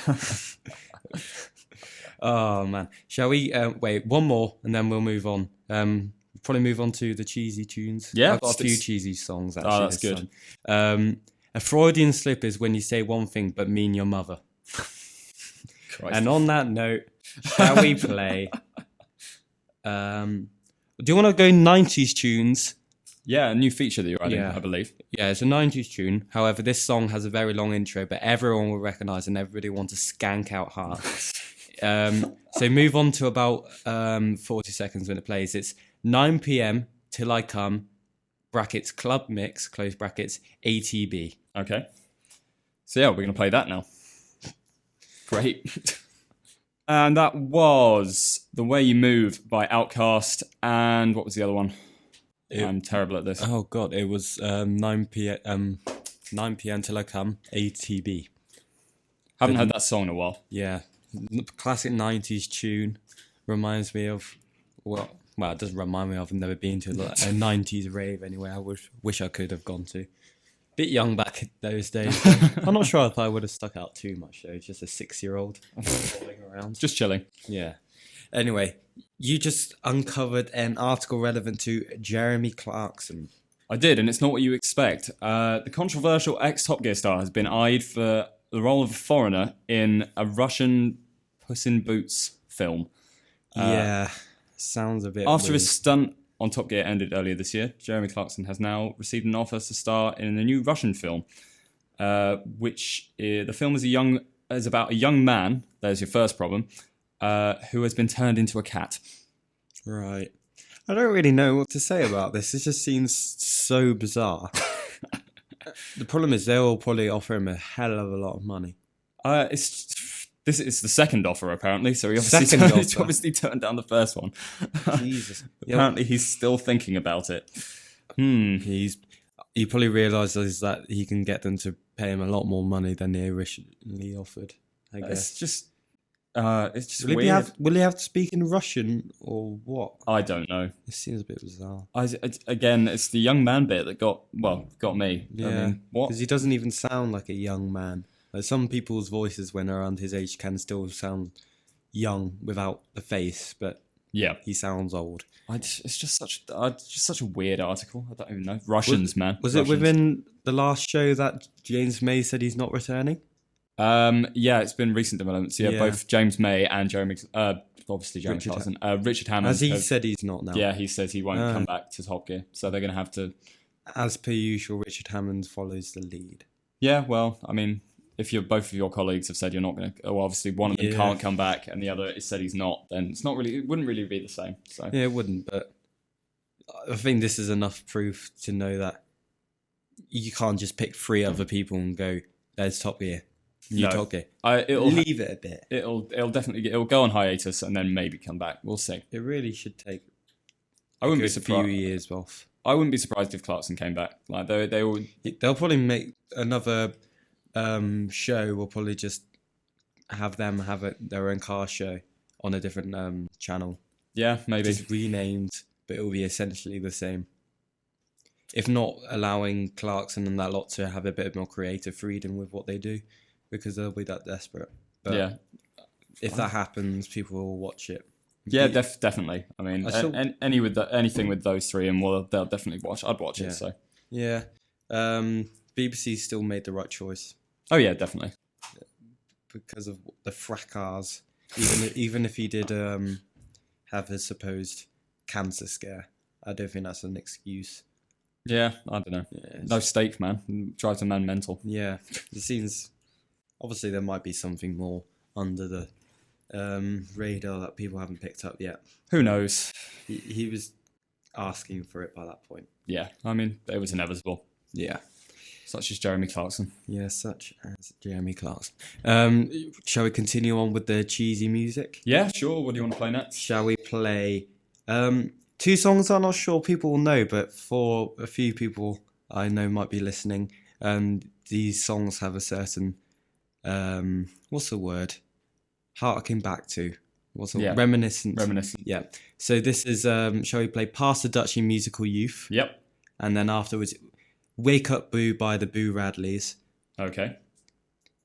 Oh man, shall we wait one more and then we'll move on? Probably move on to the cheesy tunes. Yeah, I've got a few cheesy songs actually. Oh, that's good. A Freudian slip is when you say one thing but mean your mother. Christ. And on that note, shall we play? Do you want to go 90s tunes? Yeah, a new feature that you're adding, Yeah. I believe. Yeah, it's a 90s tune. However, this song has a very long intro, but everyone will recognise and everybody wants to skank out hard. So move on to about 40 seconds when it plays. It's 9 p.m. Till I Come, brackets, club mix, close brackets, ATB. Okay. So yeah, we're going to play that now. Great. And that was The Way You Move by Outkast. And what was the other one? I'm terrible at this. Oh, God, it was 9 p.m. Till I Come, ATB. Haven't heard that song in a while. Yeah, classic 90s tune. Reminds me of, well, it doesn't remind me of, I've never been to a 90s rave anyway. I wish I could have gone to. Bit young back in those days. I'm not sure if I would have stuck out too much though. Just a 6-year-old rolling around. Just chilling. Yeah. Anyway, you just uncovered an article relevant to Jeremy Clarkson. I did, and it's not what you expect. The controversial ex-Top Gear star has been eyed for the role of a foreigner in a Russian Puss in Boots film. Yeah, sounds a bit After weird. his stunt on Top Gear ended earlier this year, Jeremy Clarkson has now received an offer to star in a new Russian film, the film is about a young man, there's your first problem, who has been turned into a cat. Right. I don't really know what to say about this. It just seems so bizarre. The problem is they'll probably offer him a hell of a lot of money. This is the second offer, apparently, so he Second obviously turned down the first one. Jesus. Apparently he's still thinking about it. He probably realises that he can get them to pay him a lot more money than they originally offered, I guess. It's just Will weird. Will he have to speak in Russian or what? I don't know. It seems a bit bizarre. Again, it's the young man bit that got me. Yeah, I mean, what? Because he doesn't even sound like a young man. Like some people's voices when they're around his age can still sound young without the face, but Yeah, he sounds old. it's just such a weird article. I don't even know. Russians, man. Was Russians. it within the last show that James May said he's not returning? Yeah, it's been recent developments. Yeah, Yeah. both James May and Jeremy, obviously Jeremy Richard Clarkson, Richard Hammond. As he said he's not now. Yeah, he says he won't come back to Top Gear, so they're going to have to. As per usual, Richard Hammond follows the lead. Yeah, well, I mean, if both of your colleagues have said you're not going to, obviously one of them can't come back, and the other has said he's not, then it wouldn't really be the same. So Yeah, it wouldn't, but I think this is enough proof to know that you can't just pick 3 other people and go, "There's Top Gear." No. Top Gear. It'll Leave it a bit. It'll definitely it'll go on hiatus and then maybe come back. We'll see. It really should take. I wouldn't be a surprised. few years off. I wouldn't be surprised if Clarkson came back. Like they'll Probably make another show. We'll probably just have them have their own car show on a different channel. Yeah, maybe. Just renamed, but it will be essentially the same. If not, allowing Clarkson and that lot to have a bit more creative freedom with what they do, because they'll be that desperate. But yeah. if that happens, people will watch it. Yeah, definitely. I mean, anything with those 3, and they'll definitely watch. I'd watch it. So yeah, BBC still made the right choice oh yeah, definitely. because of the fracas. Even if he did have his supposed cancer scare, I don't think that's an excuse. Yeah, I don't know. Yeah, No steak, man. Drives a man mental. Yeah, it seems. Obviously, there might be something more under the radar that people haven't picked up yet. Who knows? He was asking for it by that point. Yeah, I mean, it was inevitable. Yeah. Such as Jeremy Clarkson. Yeah, such as Jeremy Clarkson. Shall we continue on with the cheesy music? Yeah, sure. What do you want to play next? Shall we play 2 songs I'm not sure people will know, but for a few people I know might be listening, these songs have a certain, what's the word? Harking back to. Reminiscent. Yeah. So this is, shall we play Pass the Dutchie Musical Youth? Yep. And then afterwards, Wake Up Boo by the Boo Radleys. Okay.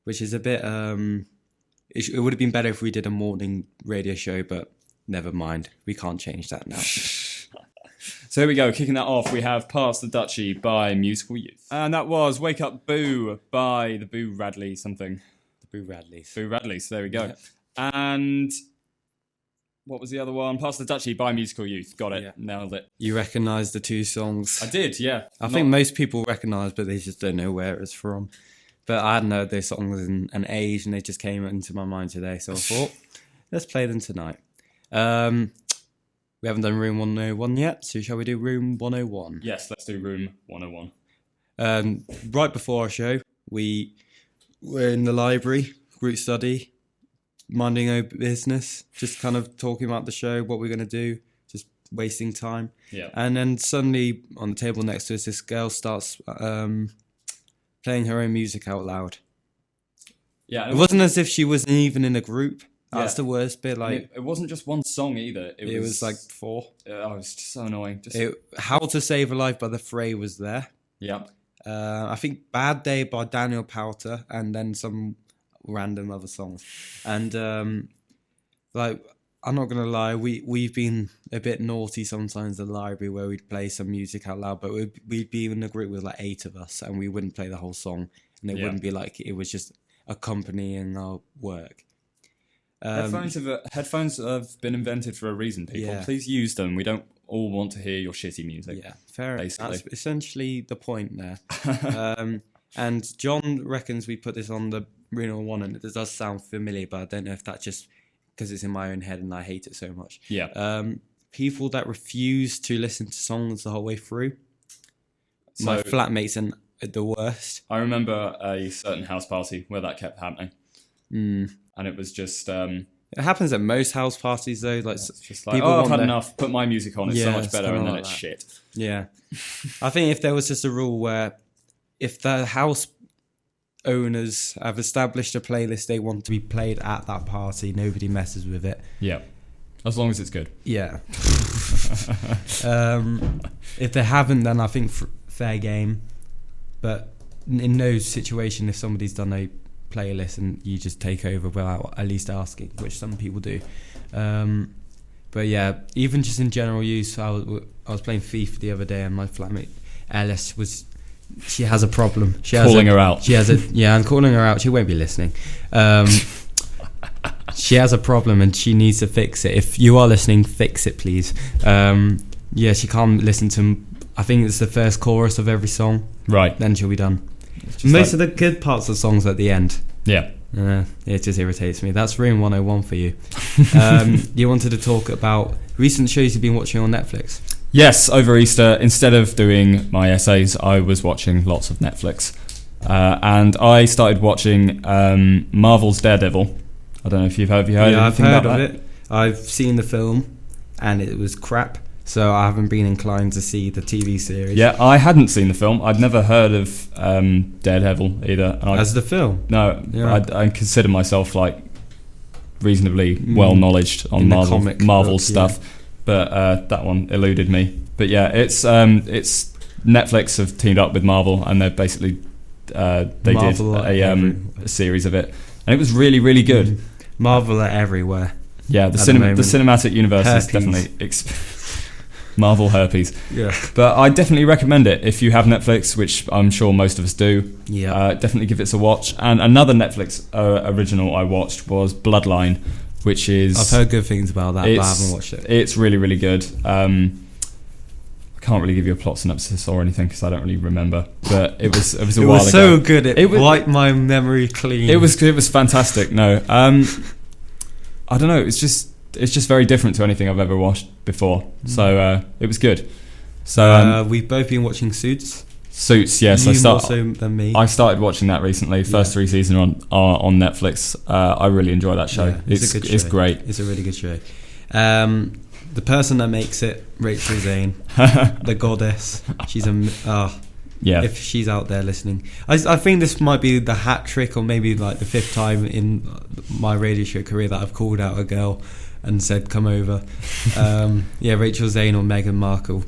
Which is a bit, it would have been better if we did a morning radio show, but never mind. We can't change that now. So here we go. Kicking that off, we have Pass the Dutchie by Musical Youth. And that was Wake Up Boo by the Boo Radley something. The Boo Radleys. Boo Radleys, there we go. Yeah. And what was the other one? Pass the Dutchie by Musical Youth. Got it. Yeah. Nailed it. You recognise the 2 songs? I did, yeah. I think most people recognise, but they just don't know where it's from. But I hadn't heard those songs in an age, and they just came into my mind today. So I thought, let's play them tonight. We haven't done Room 101 yet, so shall we do Room 101? Yes, let's do Room 101. Right before our show, we were in the library, group study, minding our business, just kind of talking about the show, what we're going to do, just wasting time. Yeah. And then suddenly on the table next to us, this girl starts playing her own music out loud. Yeah. It wasn't as if she wasn't even in a group. That's Yeah. the worst bit. Like it wasn't just one song either. it was like 4. Oh, it's just so annoying. How to Save a Life by The Fray was there. Yeah. I think Bad Day by Daniel Powter, and then some random other songs. And like, I'm not gonna lie, we've been a bit naughty sometimes in the library where we'd play some music out loud, but we'd be in a group with like 8 of us, and we wouldn't play the whole song, and it wouldn't be like it was just accompanying our work. Headphones have been invented for a reason, people. Yeah. Please use them. We don't all want to hear your shitty music. Yeah, fair enough. Basically. That's essentially the point there. And John reckons we put this on the Reno 1, and it does sound familiar, but I don't know if that's just because it's in my own head and I hate it so much. Yeah. People that refuse to listen to songs the whole way through. So, my flatmates are the worst. I remember a certain house party where that kept happening. And it was just... it happens at most house parties, though. Like, it's just like, I've had enough. Put my music on. It's so much better, and then like it's that. shit. Yeah. I think if there was just a rule where if the house owners have established a playlist they want to be played at that party, nobody messes with it. Yeah. As long as it's good. Yeah. If they haven't, then I think fair game. But in no situation, if somebody's done a playlist and you just take over without at least asking, which some people do. But yeah, even just in general use, I was playing FIFA the other day, and my flatmate Alice she has a problem. Calling her out. I'm calling her out. She won't be listening. She has a problem and she needs to fix it. If you are listening, fix it, please. Yeah, she can't listen to, I think it's the first chorus of every song. Right. Then she'll be done. Most of the good parts of the songs at the end. Yeah. It just irritates me. That's Room 101 for you. You wanted to talk about recent shows you've been watching on Netflix. Yes, over Easter, instead of doing my essays, I was watching lots of Netflix. And I started watching Marvel's Daredevil. I don't know if you've heard I've heard of that. it. I've seen the film, and it was crap. So I haven't been inclined to see the TV series. Yeah, I hadn't seen the film. I'd never heard of Daredevil either. As the film? No, Yeah. I consider myself like reasonably well knowledged on Marvel stuff, but that one eluded me. But yeah, it's Netflix have teamed up with Marvel, and they're basically they Marvel did a series of it, and it was really, really good. Marvel are everywhere. Yeah, the cinematic universe is definitely Marvel herpes. Yeah. But I definitely recommend it if you have Netflix, which I'm sure most of us do. Yeah. Definitely give it a watch. And another Netflix original I watched was Bloodline, which is... I've heard good things about that, but I haven't watched it. It's really, really good. I can't really give you a plot synopsis or anything because I don't really remember. But it was a while ago. It was so good. It wiped my memory clean. It was fantastic. No. I don't know. It's just very different to anything I've ever watched before. So it was good. So we've both been watching Suits. Suits, yes. You more so than me. I started watching that recently. First 3 seasons are on Netflix. I really enjoy that show. Yeah, it's a good show. It's great. It's a really good show. The person that makes it, Rachel Zane, the goddess. She's if she's out there listening. I think this might be the hat trick, or maybe like the 5th time in my radio show career that I've called out a girl and said, come over. Rachel Zane or Meghan Markle.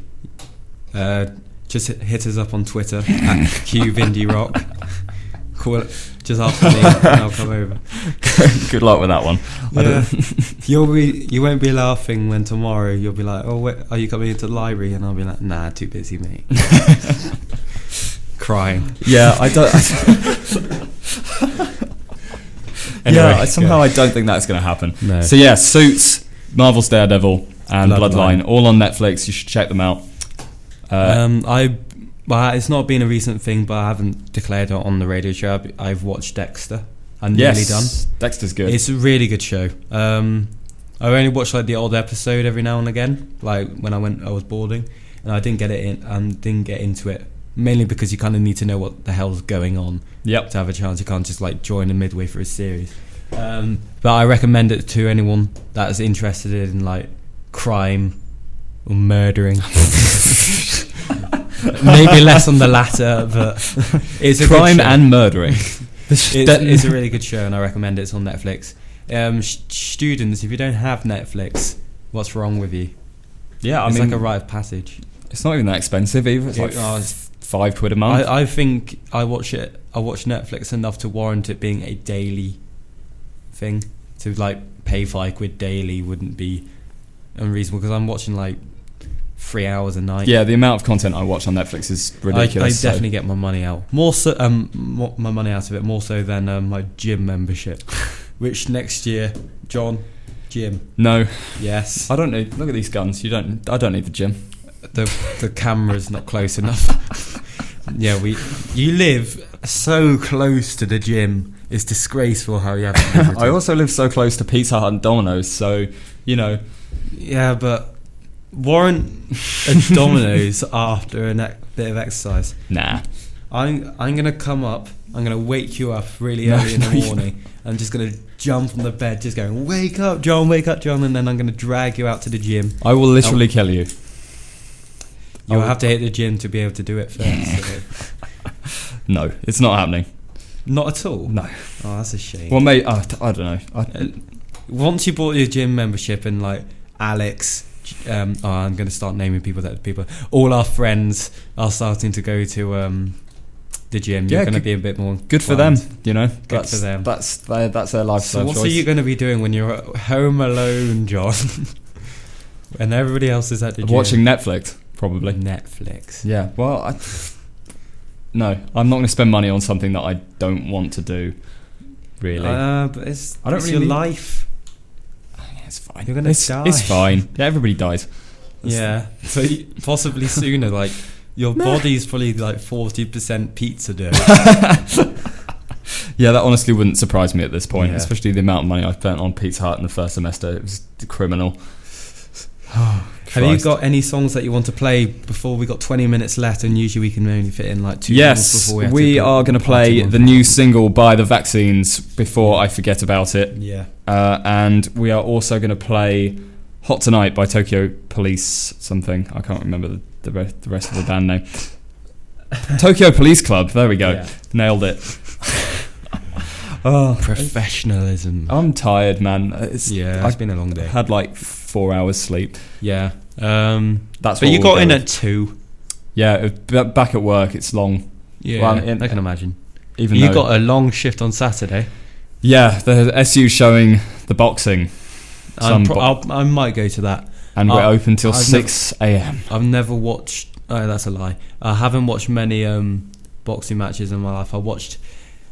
Just hit us up on Twitter at KUBE Indie Rock. Call it, just ask me and I'll come over. Good luck with that one. Yeah. You won't be laughing when tomorrow you'll be like, oh, are you coming into the library? And I'll be like, nah, too busy, mate. Crying. Yeah, I don't. Anyway, somehow I don't think that's going to happen. No. So yeah, Suits, Marvel's Daredevil, and Bloodline, all on Netflix. You should check them out. It's not been a recent thing, but I haven't declared it on the radio show. I've watched Dexter. I'm nearly done. Dexter's good. It's a really good show. I only watched like the odd episode every now and again, like when I was boarding, and I didn't get into it. Mainly because you kind of need to know what the hell's going on. Yep. To have a chance, you can't just like join in midway through a series. But I recommend it to anyone that is interested in like crime or murdering. Maybe less on the latter, but it's a crime good show. and murdering. It's a really good show, and I recommend it. It's on Netflix. Students, if you don't have Netflix, what's wrong with you? Yeah, it's like a rite of passage. It's not even that expensive either. It's like £5 a month. I think I watch Netflix enough to warrant it being a daily thing. To like pay £5 daily wouldn't be unreasonable, because I'm watching like 3 hours a night. Yeah, the amount of content I watch on Netflix is ridiculous. I definitely get my money out. More so, my money out of it more so than my gym membership, which next year, John, gym. No. Yes. I don't need. Look at these guns. I don't need the gym. The camera's not close enough. Yeah, you live so close to the gym. It's disgraceful how you have. I also live so close to Pizza Hut and Domino's, so you know. Yeah, but warrant a Domino's after a bit of exercise. Nah. I'm gonna come up. I'm gonna wake you up really early in the morning. I'm just gonna jump on the bed, just going, wake up, John, and then I'm gonna drag you out to the gym. I will literally kill you. You'll have to hit the gym to be able to do it first. So. No, it's not happening. Not at all? No. Oh, that's a shame. Well, mate, I don't know. Once you bought your gym membership and like Alex, I'm going to start naming people. All our friends are starting to go to the gym. You're going to be a bit more good for them. You know, good for them. That's their lifestyle So what choice. are you going to be doing when you're at home alone, John? And everybody else is at the gym? Watching Netflix, probably. Netflix. Yeah. Well, no, I'm not going to spend money on something that I don't want to do. Really. But it's your life. It's fine. You're going to die. It's fine. Yeah, everybody dies. Yeah. So possibly sooner. Like your body's probably like 40% pizza dough. Yeah, that honestly wouldn't surprise me at this point, Yeah. especially the amount of money I spent on Pizza Hut in the first semester. It was criminal. Have you got any songs that you want to play before we got 20 minutes left, and usually we can only fit in like 2 songs before we are going to play the new single by The Vaccines before I forget about it. Yeah. And we are also going to play Hot Tonight by Tokyo Police something. I can't remember the rest of the band name. Tokyo Police Club. There we go. Yeah. Nailed it. Professionalism. I'm tired, man. It's been a long day. Had like 4 hours sleep. Yeah. But you got in at 2. Yeah, back at work, it's long. Yeah, well, I can imagine. Even you though, got a long shift on Saturday. Yeah, the SU showing the boxing. I might go to that. And we're open till 6 a.m. I've never watched... Oh, that's a lie. I haven't watched many boxing matches in my life. I watched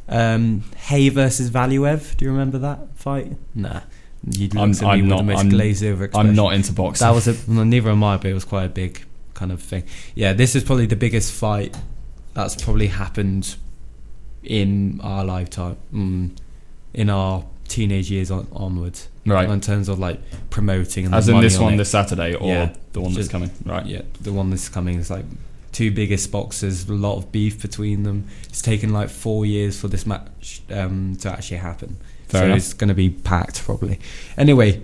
Hay versus Valiev. Do you remember that fight? Nah. You'd look at me with the most glazed over expression. I'm not into boxing. That was neither am I, but it was quite a big kind of thing. Yeah, this is probably the biggest fight that's probably happened in our lifetime, in our teenage years onwards. Right. In terms of like promoting and as the in money this on one it. this Saturday, or Yeah. the one that's coming. Right. Yeah, the one that's coming is like two biggest boxers, a lot of beef between them. It's taken like 4 years for this match to actually happen. Fair so enough. it's going to be packed probably. Anyway,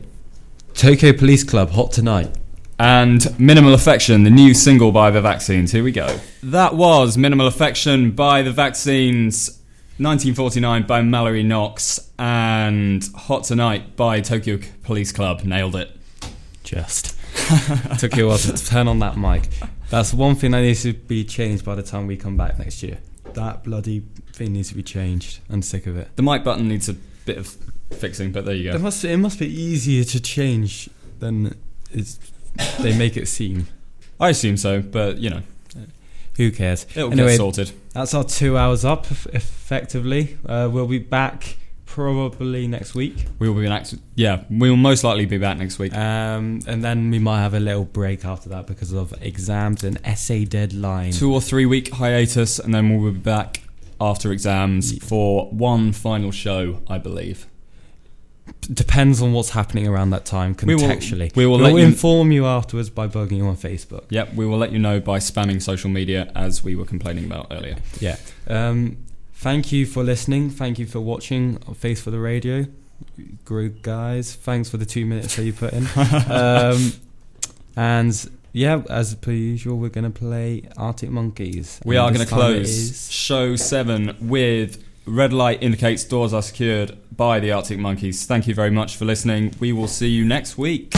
Tokyo Police Club, Hot Tonight. And Minimal Affection, the new single by The Vaccines. Here we go. That was Minimal Affection by The Vaccines, 1949 by Mallory Knox, and Hot Tonight by Tokyo Police Club. Nailed it. Just. Took you a while to turn on that mic. That's one thing that needs to be changed by the time we come back next year. That bloody thing needs to be changed. I'm sick of it. The mic button needs a bit of fixing, but there you go. It must be easier to change than they make it seem. I assume so, but you know, who cares? it'll get sorted. That's our 2 hours up, effectively. We'll be back probably next week. We will be we will most likely be back next week. And then we might have a little break after that because of exams and essay deadline. 2 or 3 week hiatus, and then we'll be back after exams for one final show, I believe. Depends on what's happening around that time contextually. We will inform you afterwards by bugging you on Facebook. Yep, we will let you know by spamming social media, as we were complaining about earlier. Yeah. Thank you for listening. Thank you for watching Face for the Radio. Great guys. Thanks for the 2 minutes that you put in. And yeah, as per usual, we're going to play Arctic Monkeys. We are going to close show 7 with Red Light Indicates Doors Are Secured by the Arctic Monkeys. Thank you very much for listening. We will see you next week.